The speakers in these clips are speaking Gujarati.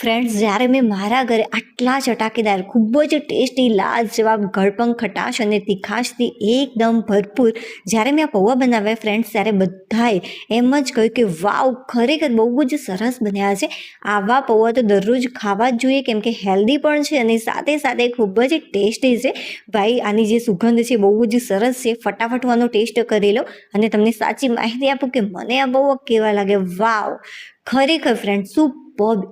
ફ્રેન્ડ્સ, જ્યારે મેં મારા ઘરે આટલા ચટાકેદાર, ખૂબ જ ટેસ્ટી, લાજવાબ, ગળપંગ ખટાશ અને તીખાશથી એકદમ ભરપૂર જ્યારે મેં આ પૌવા બનાવ્યા ફ્રેન્ડ્સ, ત્યારે બધાએ એમ જ કહ્યું કે વાવ, ખરેખર બહુ જ સરસ બન્યા છે. આવા પૌવા તો દરરોજ ખાવા જ જોઈએ, કેમ કે હેલ્ધી પણ છે અને સાથે સાથે ખૂબ જ ટેસ્ટી છે. ભાઈ, આની જે સુગંધ છે બહુ જ સરસ છે. ફટાફટ હું આનો ટેસ્ટ કરી લો અને તમને સાચી માહિતી આપું કે મને આ પૌવા કેવા લાગે. વાવ, ખરેખર ફ્રેન્ડ સુપર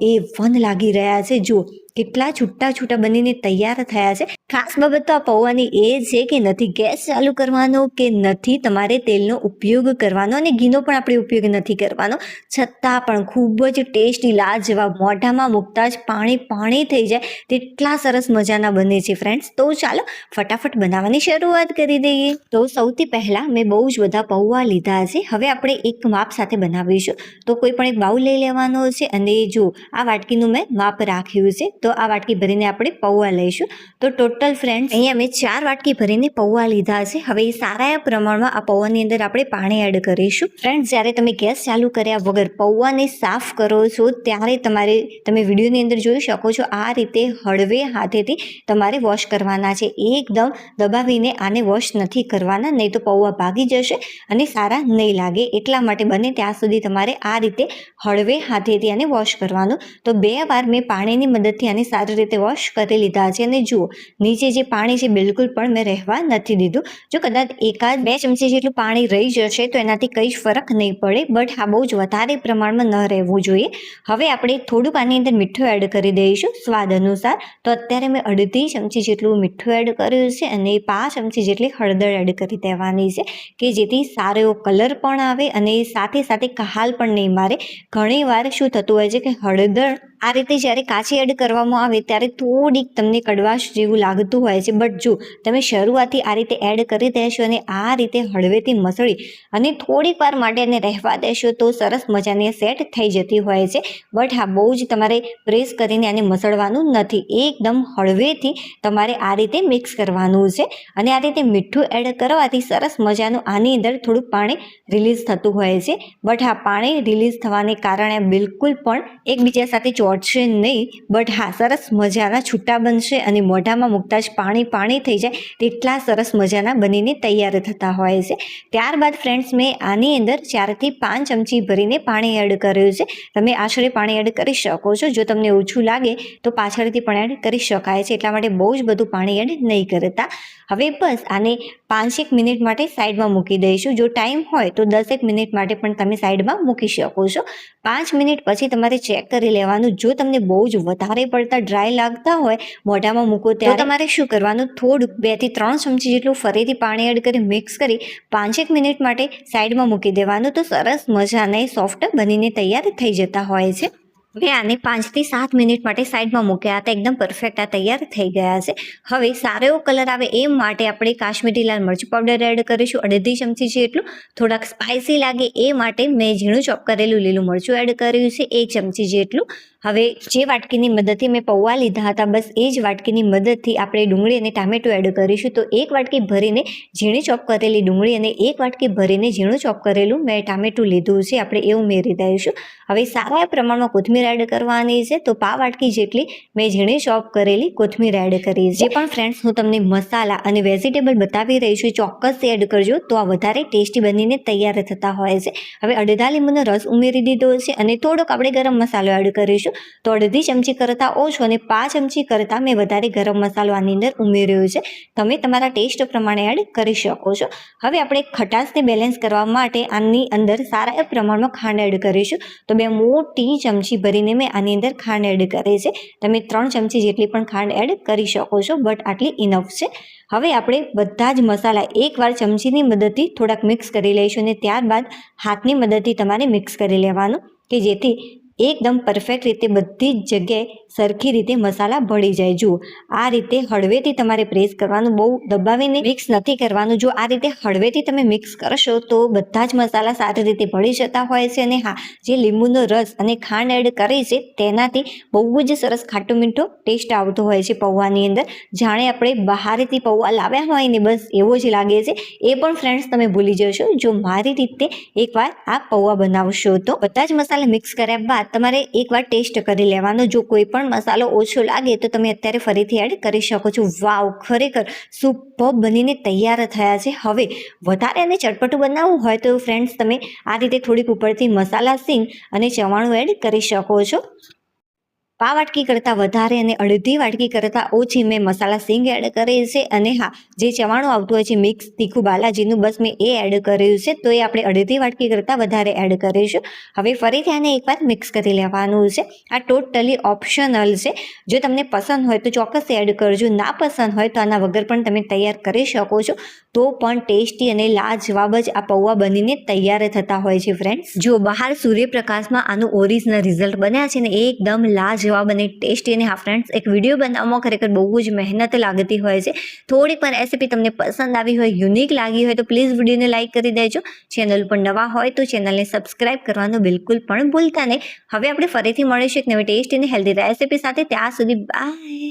A1 લાગી રહ્યા છે. જો કેટલા છૂટા છૂટા બનીને તૈયાર થયા છે. ખાસ બાબત તો આ પૌવાની એ છે કે નથી ગેસ ચાલુ કરવાનો કે નથી તમારે તેલનો ઉપયોગ કરવાનો અને ઘીનો પણ આપણે ઉપયોગ નથી કરવાનો, છતાં પણ ખૂબ જ ટેસ્ટી, લાજવાબ, મોઢામાં મૂકતા જ પાણી પાણી થઈ જાય તેટલા સરસ મજાના બને છે ફ્રેન્ડ્સ. તો ચાલો ફટાફટ બનાવવાની શરૂઆત કરી દઈએ. તો સૌથી પહેલાં મેં બહુ જ બધા પૌવા લીધા છે. હવે આપણે એક માપ સાથે બનાવીશું, તો કોઈ પણ એક બાઉલ લઈ લેવાનો છે અને જો આ વાટકીનું મેં માપ રાખ્યું છે, તો આ વાટકી ભરીને આપણે પૌવા લઈશું. તો ટોટલ ફ્રેન્ડ્સ અહીંયા મેં 4 વાટકી ભરીને પૌવા લીધા છે. હવે સારા પ્રમાણમાં આ પૌવાની અંદર આપણે પાણી એડ કરીશું. ફ્રેન્ડ્સ, જ્યારે તમે ગેસ ચાલુ કર્યા વગર પૌવાને સાફ કરો છો ત્યારે તમે વિડીયોની અંદર જોઈ શકો છો, આ રીતે હળવે હાથેથી તમારે વોશ કરવાના છે. એકદમ દબાવીને આને વોશ નથી કરવાના, નહીં તો પૌવા ભાગી જશે અને સારા નહીં લાગે. એટલા માટે બને ત્યાં સુધી તમારે આ રીતે હળવે હાથેથી આને વોશ કરવાનું. તો 2 વાર મેં પાણીની મદદથી આને સારી રીતે વોશ કરી લીધા છે અને જુઓ, નીચે જે પાણી છે બિલકુલ પણ મેં રહેવા નથી દીધું. જો કદાચ 1-2 ચમચી જેટલું પાણી રહી જશે તો એનાથી કંઈ જ ફરક નહીં પડે, બટ હા, બહુ જ વધારે પ્રમાણમાં ન રહેવું જોઈએ. હવે આપણે થોડુંક આની અંદર મીઠું એડ કરી દઈશું સ્વાદ અનુસાર. તો અત્યારે મેં 1/2 ચમચી જેટલું મીઠું એડ કર્યું છે અને 5 ચમચી જેટલી હળદર એડ કરી દેવાની છે, કે જેથી સારો એવો કલર પણ આવે અને સાથે સાથે કહાલ પણ નહીં મારે. ઘણી વાર શું થતું હોય છે કે હળદર આ રીતે જ્યારે કાચી એડ કરવામાં આવે ત્યારે થોડીક તમને કડવાશ જેવું લાગતું હોય છે, બટ જો તમે શરૂઆતથી આ રીતે એડ કરી દેશો અને આ રીતે હળવેથી મસળી અને થોડીક વાર માટે એને રહેવા દેશો તો સરસ મજાની સેટ થઈ જતી હોય છે. બટ હા, બહુ જ તમારે પ્રેસ કરીને આને મસળવાનું નથી, એકદમ હળવેથી તમારે આ રીતે મિક્સ કરવાનું છે. અને આ રીતે મીઠું એડ કરવાથી સરસ મજાનું આની અંદર થોડુંક પાણી રિલીઝ થતું હોય છે. બટ હા, પાણી રિલીઝ થવાને કારણે બિલકુલ પણ એકબીજા સાથે ચોટશે નહીં, બટ હા, સરસ મજાના છૂટા બનશે અને મોઢામાં મૂકતા જ પાણી પાણી થઈ જાય તેટલા સરસ મજાના બનીને તૈયાર થતા હોય છે. ત્યારબાદ ફ્રેન્ડ્સ, મેં આની અંદર 4 થી 5 ચમચી ભરીને પાણી એડ કર્યું છે. તમે આશરે પાણી એડ કરી શકો છો, જો તમને ઓછું લાગે તો પાછળથી પણ એડ કરી શકાય છે, એટલા માટે બહુ જ બધું પાણી એડ નહીં કરતા. હવે બસ આને 5-1 મિનિટ માટે સાઈડમાં મૂકી દઈશું. જો ટાઈમ હોય તો 10-1 મિનિટ માટે પણ તમે સાઈડમાં મૂકી શકો છો. 5 મિનિટ પછી તમારે ચેક કરી લેવાનું. જો તમને બહુ જ વધારે પડતા ડ્રાય લાગતા હોય મોઢામાં મૂકો ત્યારે, તો તમારે શું કરવાનું, થોડુંક 2 થી 3 ચમચી જેટલું ફરીથી પાણી એડ કરી મિક્સ કરી 5-1 મિનિટ માટે સાઈડમાં મૂકી દેવાનું. તો સરસ મજાના સોફ્ટ બનીને તૈયાર થઈ જતા હોય છે. હવે આને 5 થી 7 મિનિટ માટે સાઈડમાં મૂક્યા હતા, એકદમ પરફેક્ટ આ તૈયાર થઈ ગયા છે. હવે સારો એવો કલર આવે એ માટે આપણે કાશ્મીરી લાલ મરચું પાવડર એડ કરીશું 1/2 ચમચી જેટલું. થોડાક સ્પાઇસી લાગે એ માટે મેં ઝીણું ચોપ કરેલું લીલું મરચું એડ કર્યું છે 1 ચમચી જેટલું. હવે જે વાટકીની મદદથી મેં પૌવા લીધા હતા, બસ એ જ વાટકીની મદદથી આપણે ડુંગળી અને ટામેટું એડ કરીશું. તો 1 વાટકી ભરીને ઝીણી ચોપ કરેલી ડુંગળી અને 1 વાટકી ભરીને ઝીણું ચોપ કરેલું મેં ટામેટું લીધું છે, આપણે એવું ઉમેરી દઈશું. હવે સારા પ્રમાણમાં કોથમીર એડ કરવાની છે, તો 1/2 વાટકી જેટલી મેં ઝીણી ચોપ કરેલી કોથમીર એડ કરી છે. જે પણ ફ્રેન્ડ્સ હું તમને મસાલા અને વેજીટેબલ બતાવી રહી છું, ચોક્કસ એડ કરજો, તો આ વધારે ટેસ્ટી બનીને તૈયાર થતા હોય છે. હવે અડધા લીંબુનો રસ ઉમેરી દીધો છે અને થોડોક આપણે ગરમ મસાલો એડ કરીશું. તો 1/2 ચમચી કરતાં ઓછો અને 5 ચમચી કરતાં મેં વધારે ગરમ મસાલો આની અંદર ઉમેર્યો છે. તમે તમારા ટેસ્ટ પ્રમાણે એડ કરી શકો છો. હવે આપણે ખટાશને બેલેન્સ કરવા માટે આની અંદર સારા પ્રમાણમાં ખાંડ એડ કરીશું. તો 2 મોટી ચમચી ભરીને મેં આની અંદર ખાંડ એડ કરી છે. તમે 3 ચમચી જેટલી પણ ખાંડ એડ કરી શકો છો, બટ આટલી ઇનફ છે. હવે આપણે બધા જ મસાલા એકવાર ચમચીની મદદથી થોડાક મિક્સ કરી લઈશું અને ત્યારબાદ હાથની મદદથી તમારે મિક્સ કરી લેવાનું, કે જેથી એકદમ પરફેક્ટ રીતે બધી જ જગ્યાએ સરખી રીતે મસાલા ભળી જાય. જુઓ, આ રીતે હળવેથી તમારે પ્રેસ કરવાનું, બહુ દબાવીને મિક્સ નથી કરવાનું. જો આ રીતે હળવેથી તમે મિક્સ કરશો તો બધા જ મસાલા સારી રીતે ભળી જતા હોય છે. અને હા, જે લીંબુનો રસ અને ખાંડ એડ કરી છે તેનાથી બહુ જ સરસ ખાટો મીઠો ટેસ્ટ આવતો હોય છે પૌવાની અંદર, જાણે આપણે બહારથી પૌવા લાવ્યા હોય ને બસ એવો જ લાગે છે. એ પણ ફ્રેન્ડ્સ તમે ભૂલી જશો જો મારી રીતે એકવાર આ પૌવા બનાવશો. તો બધા જ મસાલા મિક્સ કર્યા બાદ તમારે એકવાર ટેસ્ટ કરી લેવાનો. જો કોઈ પણ મસાલો ઓછો લાગે તો તમે અત્યારે ફરીથી એડ કરી શકો છો. વાવ, ખરેખર સુપર બનીને તૈયાર થયા છે. હવે વધારે અને ચટપટું બનાવવું હોય તો ફ્રેન્ડ્સ તમે આ રીતે થોડીક ઉપરથી મસાલા સીંગ અને ચવાણું એડ કરી શકો છો. પા વાટકી કરતાં વધારે અને અડધી વાટકી કરતાં ઓછી મેં મસાલા સીંગ એડ કરી છે. અને હા, જે ચવાણું આવતું હોય છે મિક્સ તીખું બાલાજીનું, બસ મેં એ એડ કર્યું છે. તો એ આપણે અડધી વાટકી કરતાં વધારે એડ કરીશું. હવે ફરીથી આને એકવાર મિક્સ કરી લેવાનું છે. આ ટોટલી ઓપ્શનલ છે. જો તમને પસંદ હોય તો ચોક્કસ એડ કરજો, ના પસંદ હોય તો આના વગર પણ તમે તૈયાર કરી શકો છો. તો પણ ટેસ્ટી અને લાજવાબ જ આ પૌવા બનીને તૈયાર થતા હોય છે ફ્રેન્ડ્સ. જો બહાર સૂર્યપ્રકાશમાં આનું ઓરિજિનલ રિઝલ્ટ બન્યા છે ને એકદમ લાજવાબ અને ટેસ્ટી. અને હા ફ્રેન્ડ્સ, એક વિડીયો બનાવવામાં ખરેખર બહુ જ મહેનત લાગતી હોય છે. થોડી પણ રેસીપી તમને પસંદ આવી હોય, યુનિક લાગી હોય તો પ્લીઝ વિડીયોને લાઇક કરી દેજો. ચેનલ પર નવા હોય તો ચેનલને સબસ્ક્રાઇબ કરવાનું બિલકુલ પણ ભૂલતા નહીં. હવે આપણે ફરીથી મળીશું એક નવી ટેસ્ટી અને હેલ્ધી રેસીપી સાથે. ત્યાં સુધી બાય.